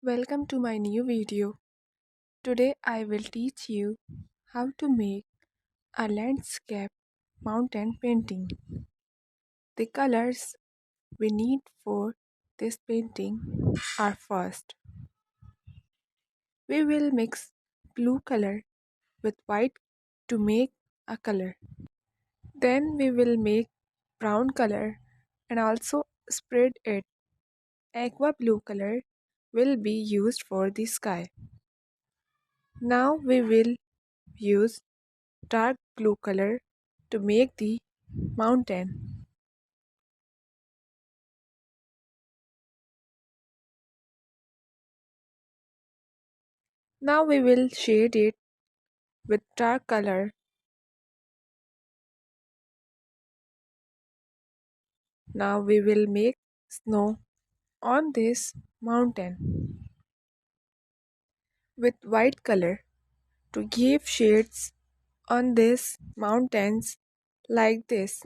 Welcome to my new video. Today I will teach you how to make a landscape mountain painting. The colors we need for this painting are: first, we will mix blue color with white to make a color. Then we will make brown color and also spread it. Aqua blue color will be used for the sky. Now we will use dark blue color to make the mountain. Now we will shade it with dark color. Now we will make snow on this mountain with white color to give shades on these mountains like this.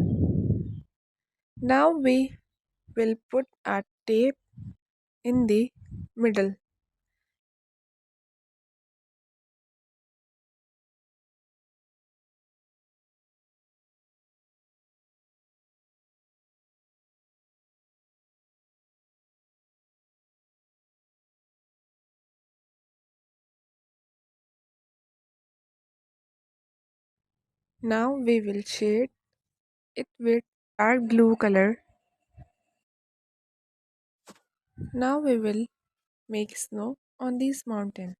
Now we will put a tape in the middle. Now we will shade it with dark blue color. Now we will make snow on this mountain.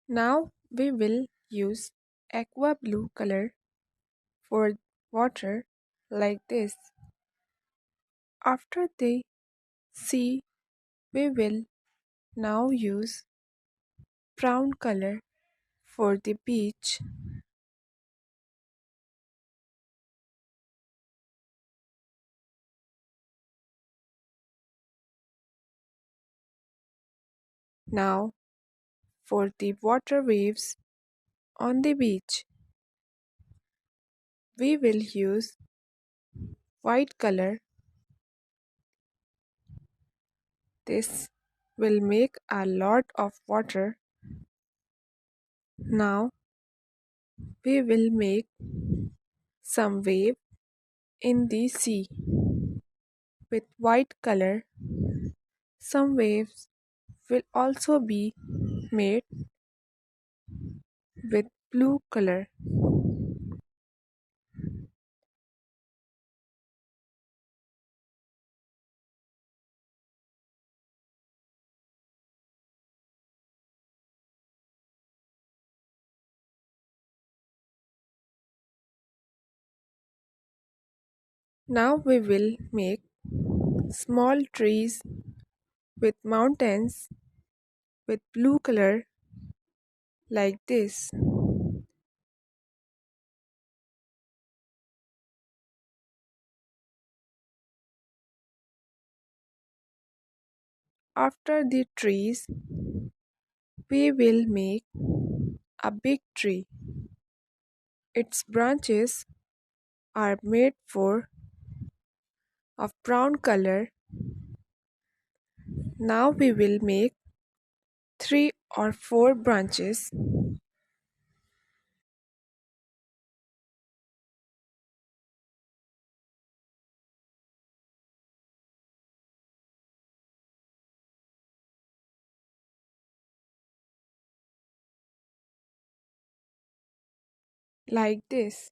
Now we will use aqua blue color for water like this. After the sea, we will now use brown color for the beach. Now for the water waves on the beach, we will use white color. This will make a lot of water. Now we will make some wave in the sea with white color. Some waves will also be made with blue color. Now we will make small trees with mountains with blue color like this. After the trees, we will make a big tree. Its branches are made for of brown color. Now we will make 3 or 4 branches. Like this.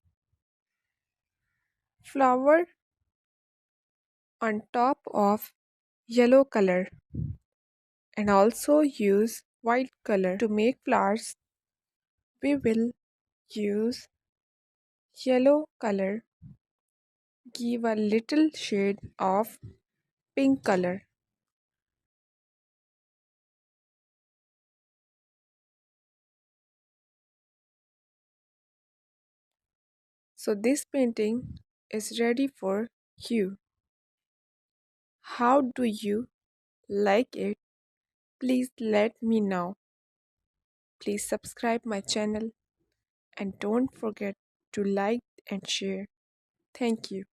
Flower on top of yellow color, and also use white color to make flowers. We will use yellow color, give a little shade of pink color. So this painting is ready for you. How do you like it? Please let me know. Please subscribe my channel and don't forget to like and share. Thank you.